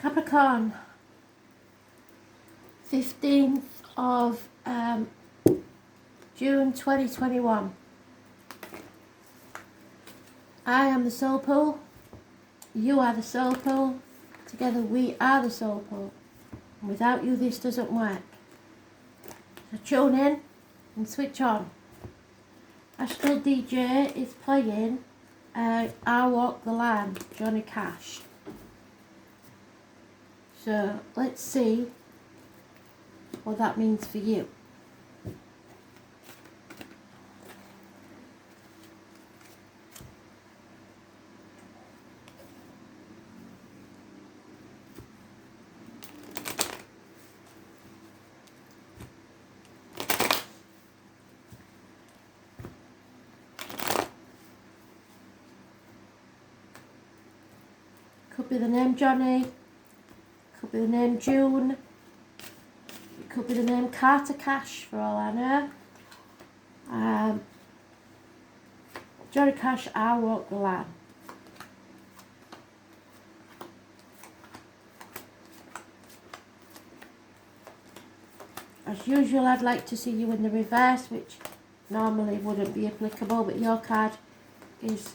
Capricorn, 15th of June 2021. I am the soul pool. You are the soul pool. Together we are the soul pool. And without you this doesn't work. So tune in and switch on. Astral DJ is playing I Walk the Line, Johnny Cash. So let's see what that means for you. Could be the name Johnny, could be the name June, it could be the name Carter Cash for all I know. Johnny Cash, I Walk the Line. As usual, I'd like to see you in the reverse, which normally wouldn't be applicable, but your card is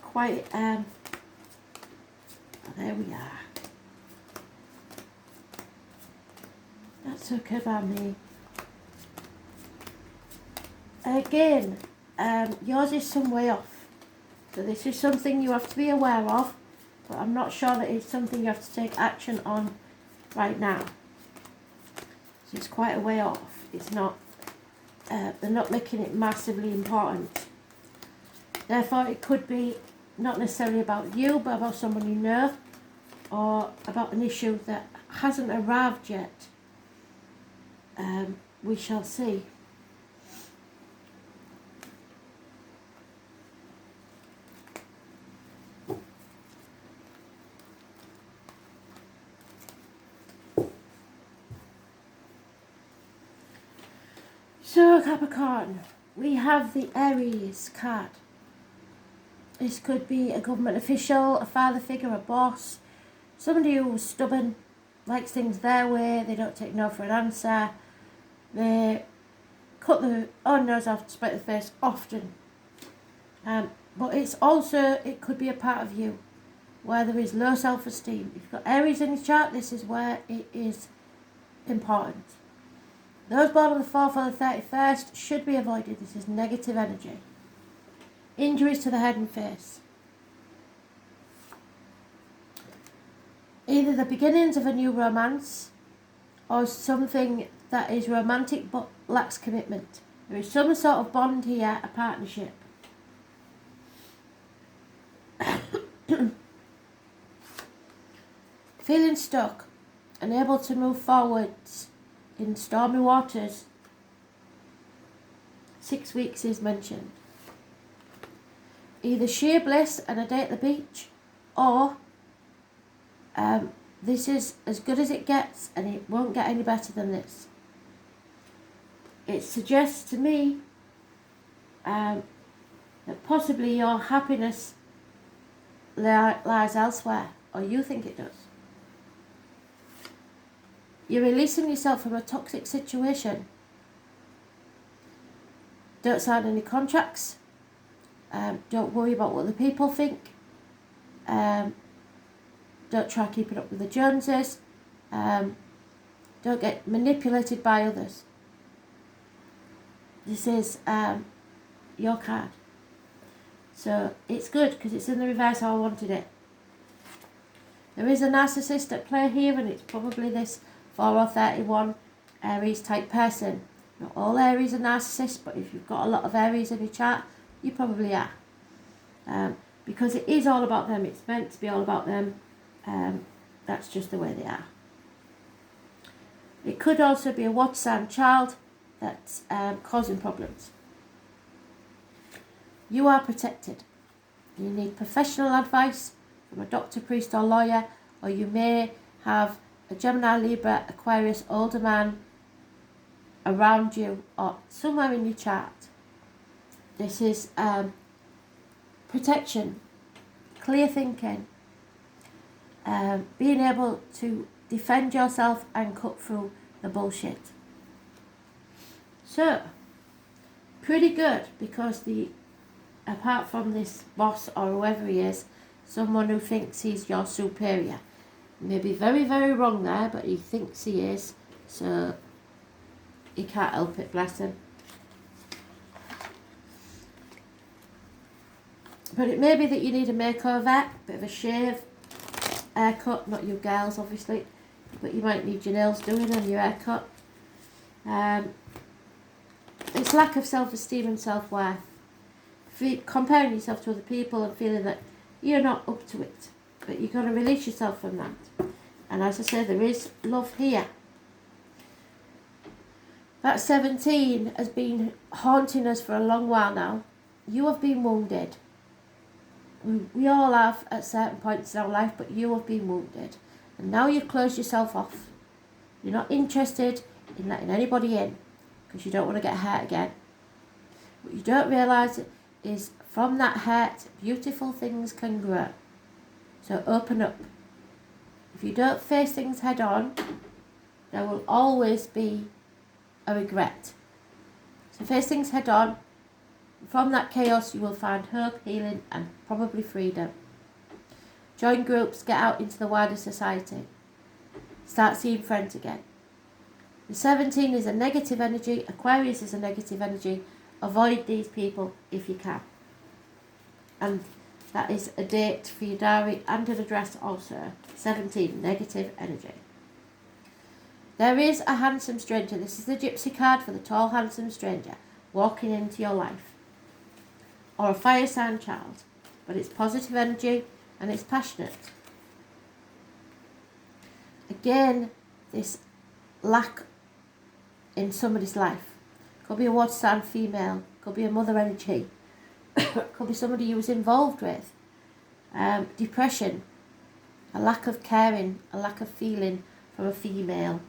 quite, there we are. That's okay by me. Again, yours is some way off. So this is something you have to be aware of, but I'm not sure that it's something you have to take action on right now. So it's quite a way off. It's not, they're not making it massively important. Therefore, it could be not necessarily about you, but about someone you know, or about an issue that hasn't arrived yet. We shall see. So Capricorn, we have the Aries card. This could be a government official, a father figure, a boss, somebody who's stubborn, likes things their way, they don't take no for an answer, they cut their own nose off to spite the face often. But it's also, it could be a part of you where there is low self-esteem. If you've got Aries in your chart, this is where it is important. Those born on the 4th or the 31st should be avoided. This is negative energy. Injuries to the head and face. Either the beginnings of a new romance or something that is romantic but lacks commitment. There is some sort of bond here, a partnership. Feeling stuck, unable to move forwards in stormy waters. 6 weeks is mentioned. Either sheer bliss and a day at the beach, or this is as good as it gets and it won't get any better than this. It suggests to me that possibly your happiness lies elsewhere, or you think it does. You're releasing yourself from a toxic situation. Don't sign any contracts. Don't worry about what the people think. Don't try keeping up with the Joneses. Don't get manipulated by others. This is your card. So it's good because it's in the reverse how I wanted it. There is a narcissist at play here, and it's probably this 4 or 31 Aries type person. Not all Aries are narcissists, but if you've got a lot of Aries in your chart, you probably are. Because it is all about them. It's meant to be all about them. That's just the way they are. It could also be a water sign child that's causing problems. You are protected. You need professional advice from a doctor, priest or lawyer, or you may have a Gemini, Libra, Aquarius, older man around you or somewhere in your chart. This is protection clear thinking, being able to defend yourself and cut through the bullshit. So, pretty good, because apart from this boss or whoever he is, someone who thinks he's your superior. May be very, very wrong there, but he thinks he is, so he can't help it, bless him. But it may be that you need a makeover, bit of a shave, haircut, not you girls obviously, but you might need your nails doing and your haircut. It's lack of self-esteem and self-worth. Comparing yourself to other people and feeling that you're not up to it, but you've got to release yourself from that. And as I say, there is love here. That 17 has been haunting us for a long while now. You have been wounded. We all have at certain points in our life, but you have been wounded. And now you've closed yourself off. You're not interested in letting anybody in because you don't want to get hurt again. What you don't realise is from that hurt, beautiful things can grow. So open up. If you don't face things head on, there will always be a regret. So face things head on. From that chaos you will find hope, healing and probably freedom. Join groups, get out into the wider society. Start seeing friends again. The 17 is a negative energy, Aquarius is a negative energy. Avoid these people if you can. And that is a date for your diary and an address also. 17, negative energy. There is a handsome stranger. This is the gypsy card for the tall, handsome stranger walking into your life. Or a fire sign child. But it's positive energy and it's passionate. Again, this lack in somebody's life. Could be a water sign female. Could be a mother energy. Could be somebody you was involved with. Depression. A lack of caring. A lack of feeling from a female.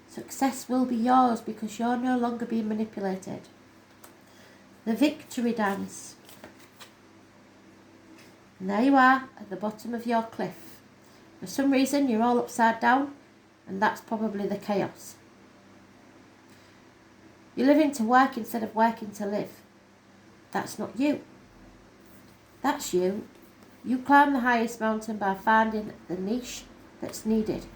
Success will be yours because you're no longer being manipulated. The victory dance. And there you are at the bottom of your cliff. For some reason you're all upside down and that's probably the chaos. You're living to work instead of working to live. That's not you. That's you. You climb the highest mountain by finding the niche that's needed.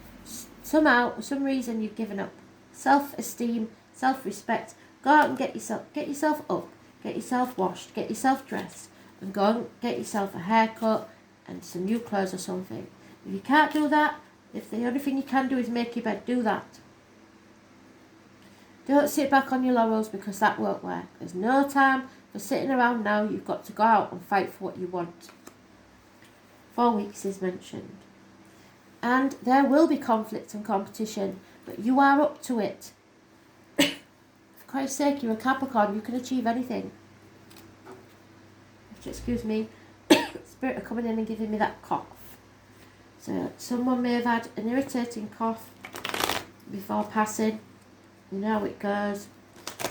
Somehow, for some reason, you've given up. Self-esteem, self-respect. Go out and get yourself up, get yourself washed, get yourself dressed, and go and get yourself a haircut and some new clothes or something. If you can't do that, if the only thing you can do is make your bed, do that. Don't sit back on your laurels because that won't work. There's no time for sitting around now. You've got to go out and fight for what you want. 4 weeks is mentioned. And there will be conflict and competition, but you are up to it. For Christ's sake, you're a Capricorn, you can achieve anything. Excuse me, Spirit are coming in and giving me that cough. So someone may have had an irritating cough before passing. You know how it goes.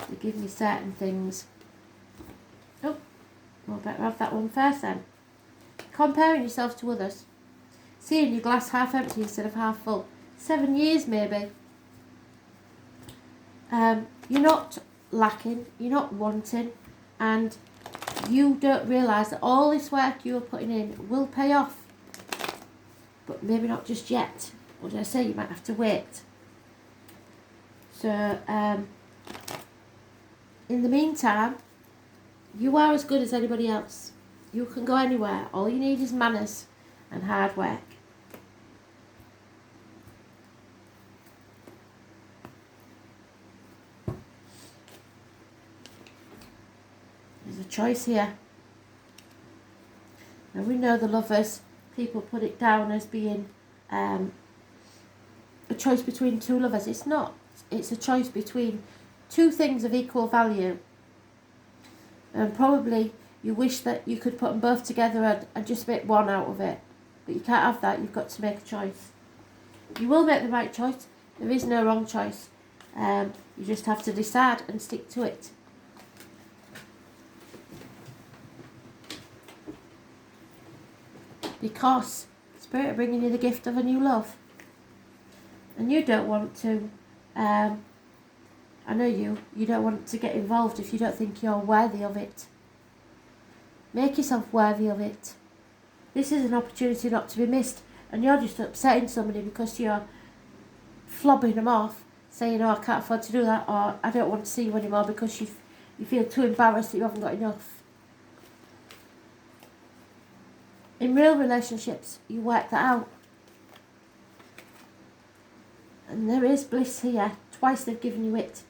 They give me certain things. Oh, well, better have that one first then. Comparing yourself to others. Seeing your glass half empty instead of half full. 7 years maybe. You're not lacking, you're not wanting, and you don't realise that all this work you are putting in will pay off. But maybe not just yet. What did I say? You might have to wait. So, in the meantime, you are as good as anybody else. You can go anywhere. All you need is manners and hard work. There's a choice here. Now we know the Lovers, people put it down as being a choice between two lovers. It's not. It's a choice between two things of equal value. And probably you wish that you could put them both together and just make one out of it. But you can't have that. You've got to make a choice. You will make the right choice. There is no wrong choice. You just have to decide and stick to it. because Spirit are bringing you the gift of a new love. And you don't want to, I know you don't want to get involved if you don't think you're worthy of it. Make yourself worthy of it. This is an opportunity not to be missed, and you're just upsetting somebody because you're flobbing them off, saying, oh, I can't afford to do that, or I don't want to see you anymore because you feel too embarrassed that you haven't got enough. In real relationships, you work that out. And there is bliss here. Twice they've given you it.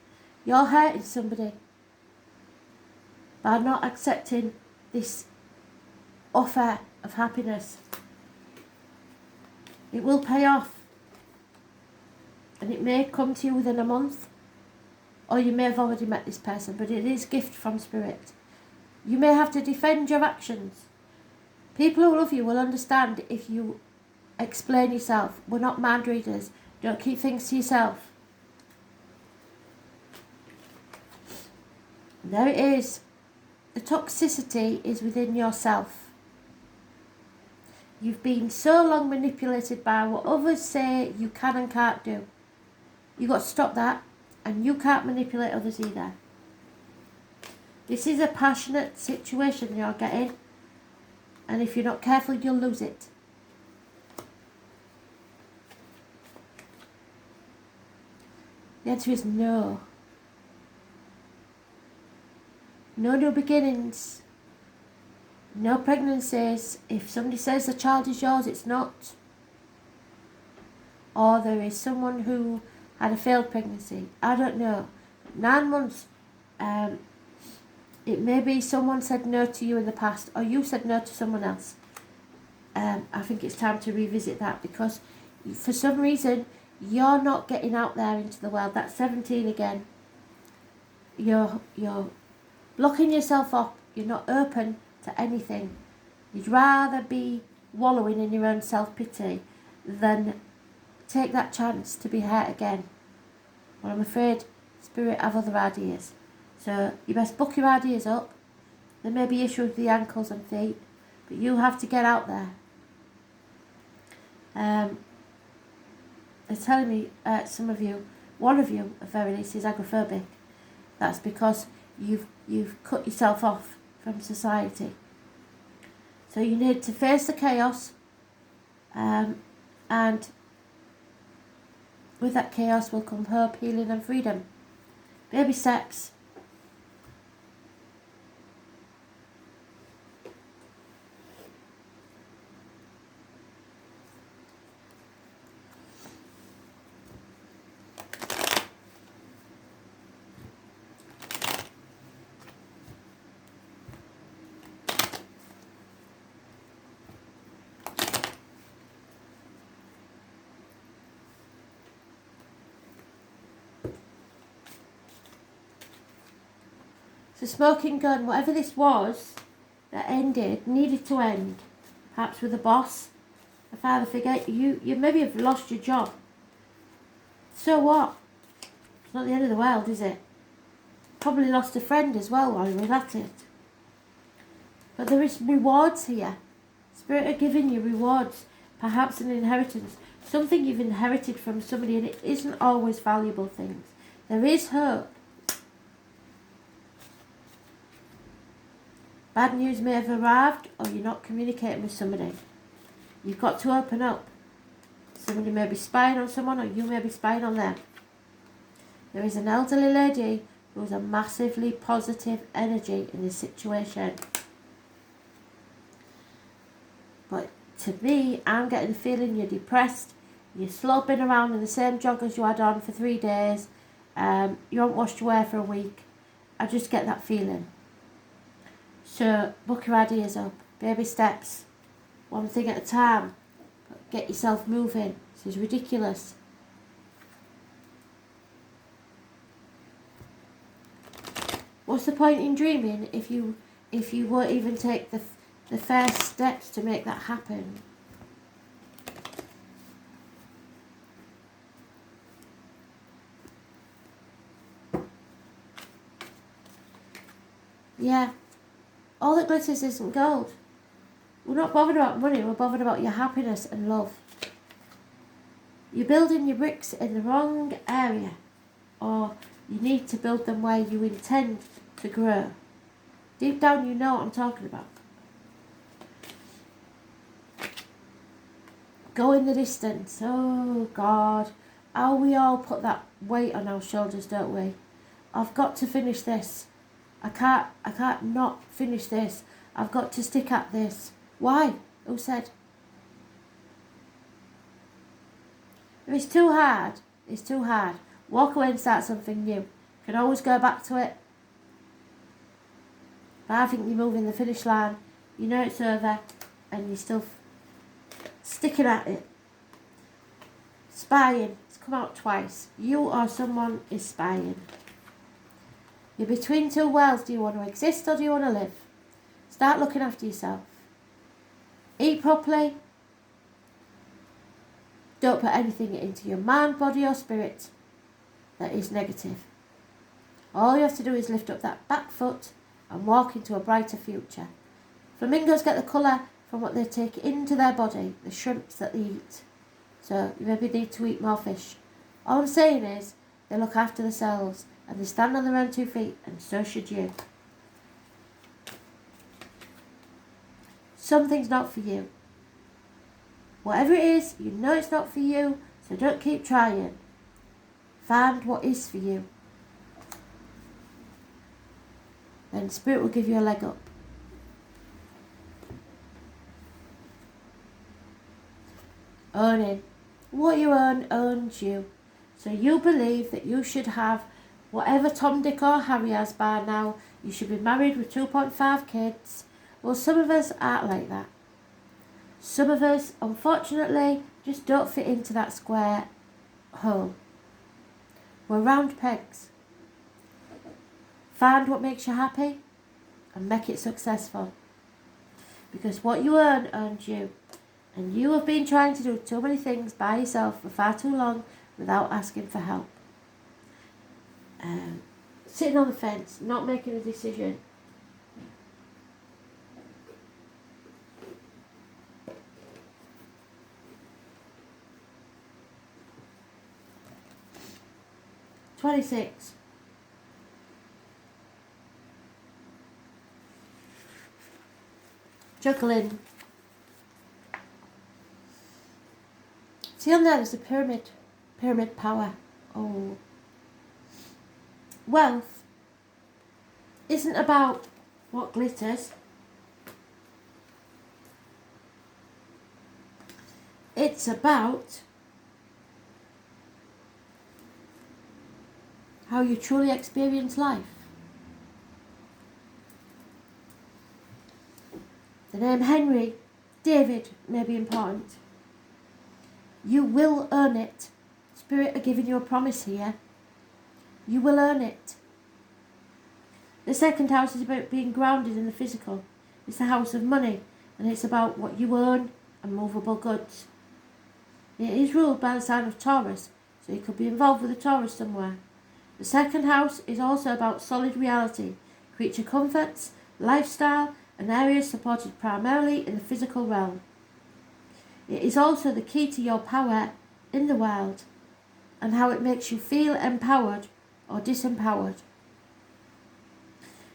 You're hurting somebody by not accepting this offer of happiness. It will pay off. And it may come to you within a month. Or you may have already met this person, but it is a gift from Spirit. You may have to defend your actions. People who love you will understand if you explain yourself. We're not mind readers. Don't keep things to yourself. There it is. The toxicity is within yourself. You've been so long manipulated by what others say you can and can't do. You've got to stop that, and you can't manipulate others either. This is a passionate situation you're getting, and if you're not careful, you'll lose it. The answer is no. No new beginnings. No pregnancies. If somebody says the child is yours, it's not. Or there is someone who had a failed pregnancy. I don't know. 9 months. It may be someone said no to you in the past, or you said no to someone else. I think it's time to revisit that, because for some reason you're not getting out there into the world. That's 17 again. You're locking yourself up. You're not open to anything. You'd rather be wallowing in your own self-pity than take that chance to be hurt again. Well, I'm afraid Spirit have other ideas. So you best book your ideas up. There may be issues with the ankles and feet, but you have to get out there. They're telling me some of you, one of you at very least, is agoraphobic. That's because you've cut yourself off from society. So you need to face the chaos, and with that chaos will come hope, healing and freedom. Baby steps. So smoking gun, whatever this was that ended, needed to end. Perhaps with a boss, a father figure. You maybe have lost your job. So what? It's not the end of the world, is it? Probably lost a friend as well while you were at it. But there is rewards here. Spirit are giving you rewards. Perhaps an inheritance. Something you've inherited from somebody, and it isn't always valuable things. There is hope. Bad news may have arrived, or you're not communicating with somebody. You've got to open up. Somebody may be spying on someone, or you may be spying on them. There is an elderly lady who has a massively positive energy in this situation. But to me, I'm getting the feeling you're depressed. You're sloping around in the same joggers you had on for 3 days. You haven't washed your hair for a week. I just get that feeling. So book your ideas up. Baby steps. One thing at a time. Get yourself moving. This is ridiculous. What's the point in dreaming if you won't even take the first steps to make that happen? Yeah. All that glitters isn't gold. We're not bothered about money, we're bothered about your happiness and love. You're building your bricks in the wrong area, or you need to build them where you intend to grow. Deep down you know what I'm talking about. Going the distance. Oh God. How we all put that weight on our shoulders, don't we? I've got to finish this. I can't not finish this. I've got to stick at this. Why? Who said? If it's too hard, it's too hard. Walk away and start something new. You can always go back to it. But I think you're moving the finish line. You know it's over and you're still sticking at it. Spying. It's come out twice. You or someone is spying. You're between two worlds. Do you want to exist or do you want to live? Start looking after yourself. Eat properly. Don't put anything into your mind, body or spirit that is negative. All you have to do is lift up that back foot and walk into a brighter future. Flamingos get the colour from what they take into their body, the shrimps that they eat. So you maybe need to eat more fish. All I'm saying is they look after themselves and they stand on their own 2 feet, and so should you. Something's not for you. Whatever it is, you know it's not for you, so don't keep trying. Find what is for you. Then Spirit will give you a leg up. Owning. What you own owns you. So you believe that you should have whatever Tom, Dick or Harry has by now. You should be married with 2.5 kids. Well, some of us aren't like that. Some of us, unfortunately, just don't fit into that square hole. We're round pegs. Find what makes you happy and make it successful. Because what you earn owns you. And you have been trying to do too many things by yourself for far too long without asking for help. Sitting on the fence, not making a decision. $26. Juggling. See on there's a pyramid. Pyramid power. Oh. Wealth isn't about what glitters. It's about how you truly experience life. The name Henry, David may be important. You will earn it. Spirit are giving you a promise here. You will earn it. The second house is about being grounded in the physical. It's the house of money, and it's about what you earn and movable goods. It is ruled by the sign of Taurus, so you could be involved with a Taurus somewhere. The second house is also about solid reality, creature comforts, lifestyle, and areas supported primarily in the physical realm. It is also the key to your power in the world and how it makes you feel empowered or disempowered.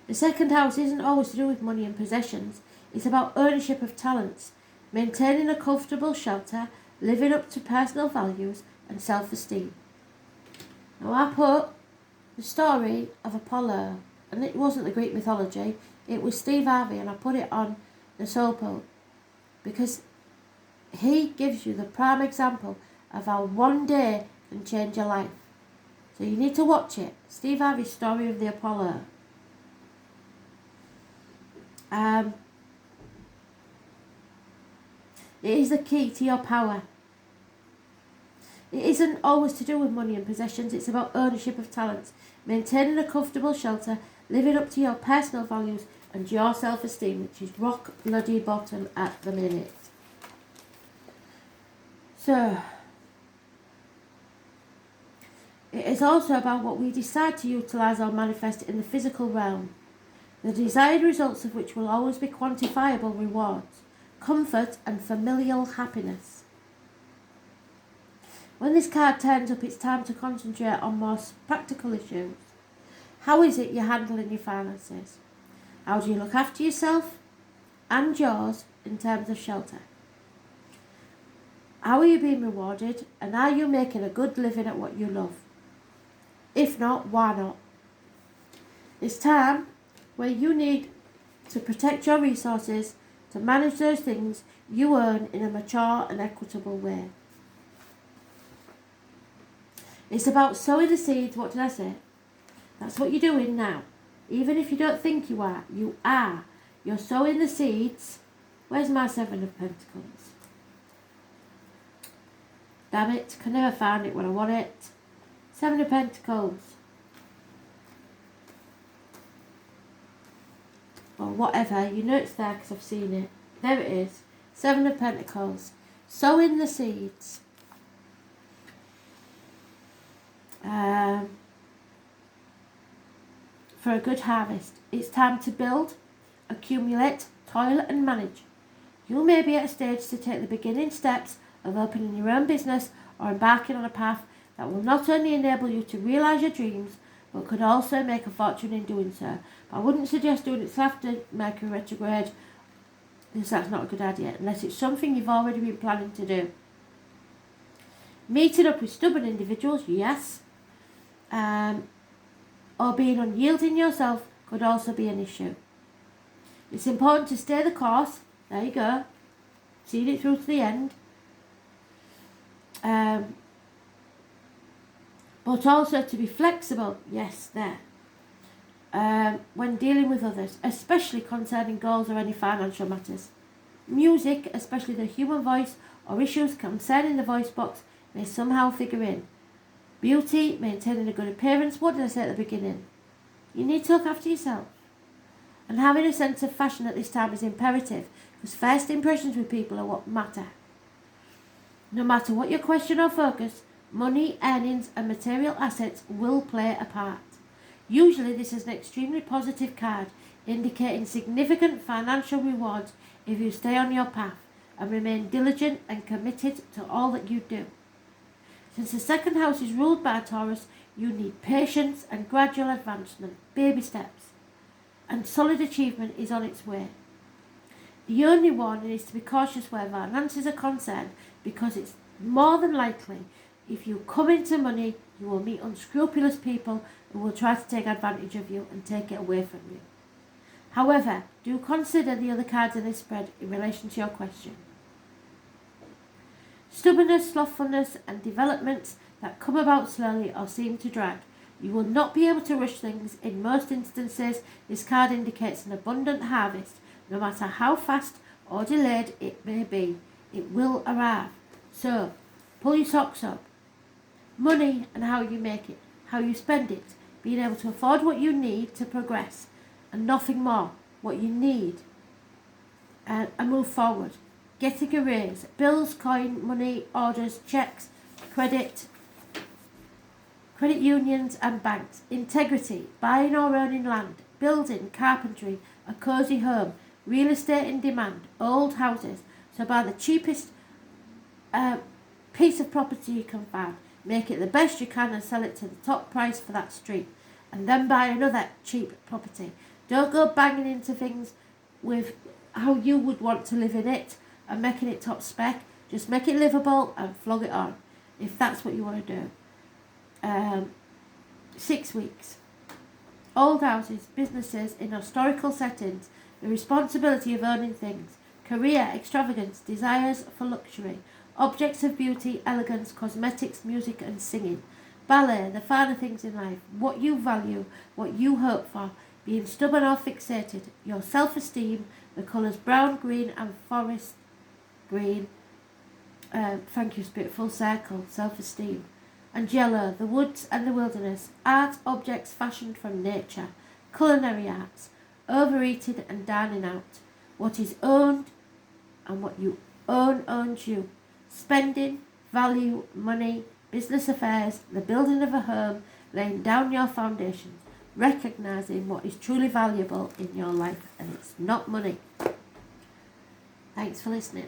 The second house isn't always to do with money and possessions. It's about ownership of talents, maintaining a comfortable shelter, living up to personal values and self-esteem. Now I put the story of Apollo, and it wasn't the Greek mythology, it was Steve Harvey, and I put it on the Soul Pool because he gives you the prime example of how one day can change your life. So you need to watch it. Steve Harvey's story of the Apollo. It is the key to your power. It isn't always to do with money and possessions. It's about ownership of talents, maintaining a comfortable shelter, living up to your personal values and your self-esteem, which is rock bloody bottom at the minute. So, it is also about what we decide to utilise or manifest in the physical realm, the desired results of which will always be quantifiable rewards, comfort and familial happiness. When this card turns up, it's time to concentrate on more practical issues. How is it you're handling your finances? How do you look after yourself and yours in terms of shelter? How are you being rewarded, and are you making a good living at what you love? If not, why not? It's time where you need to protect your resources to manage those things you earn in a mature and equitable way. It's about sowing the seeds. What did I say? That's what you're doing now. Even if you don't think you are, you are. You're sowing the seeds. Where's my Seven of Pentacles? Damn it, can never find it when I want it. Seven of Pentacles. Or whatever, you know it's there because I've seen it. There it is. Seven of Pentacles. Sowing the seeds. For a good harvest. It's time to build, accumulate, toil and manage. You may be at a stage to take the beginning steps of opening your own business or embarking on a path that will not only enable you to realise your dreams, but could also make a fortune in doing so. But I wouldn't suggest doing it till after Mercury retrograde, because that's not a good idea, unless it's something you've already been planning to do. Meeting up with stubborn individuals, yes. Or being unyielding yourself could also be an issue. It's important to stay the course. There you go. Seen it through to the end. But also to be flexible. Yes, there. When dealing with others, especially concerning goals or any financial matters. Music, especially the human voice or issues concerning the voice box, may somehow figure in. Beauty, maintaining a good appearance. What did I say at the beginning? You need to look after yourself. And having a sense of fashion at this time is imperative, because first impressions with people are what matter. No matter what your question or focus, money, earnings and material assets will play a part. Usually this is an extremely positive card, indicating significant financial rewards if you stay on your path and remain diligent and committed to all that you do. Since the second house is ruled by Taurus, you need patience and gradual advancement, baby steps, and solid achievement is on its way. The only warning is to be cautious where finances are concerned, because it's more than likely if you come into money, you will meet unscrupulous people who will try to take advantage of you and take it away from you. However, do consider the other cards in this spread in relation to your question. Stubbornness, slothfulness and developments that come about slowly or seem to drag. You will not be able to rush things. In most instances, this card indicates an abundant harvest. No matter how fast or delayed it may be, it will arrive. So, pull your socks up. Money and how you make it, how you spend it, being able to afford what you need to progress and nothing more, what you need and move forward. Getting a raise, bills, coin, money, orders, checks, credit unions and banks, integrity, buying or owning land, building, carpentry, a cosy home, real estate in demand, old houses. So buy the cheapest piece of property you can find, make it the best you can and sell it to the top price for that street, and then buy another cheap property. Don't go banging into things with how you would want to live in it and making it top spec. Just make it livable and flog it on, if that's what you want to do. 6 weeks. Old houses, businesses in historical settings, the responsibility of owning things, career, extravagance, desires for luxury, objects of beauty, elegance, cosmetics, music and singing, ballet, the finer things in life, what you value, what you hope for, being stubborn or fixated, your self-esteem, the colours brown, green and forest green, thank you Spirit, full circle, self-esteem, and yellow, the woods and the wilderness, art, objects fashioned from nature, culinary arts, overeating and dining out, what is owned and what you own owns you, spending, value, money, business affairs, the building of a home, laying down your foundations, recognising what is truly valuable in your life, and it's not money. Thanks for listening.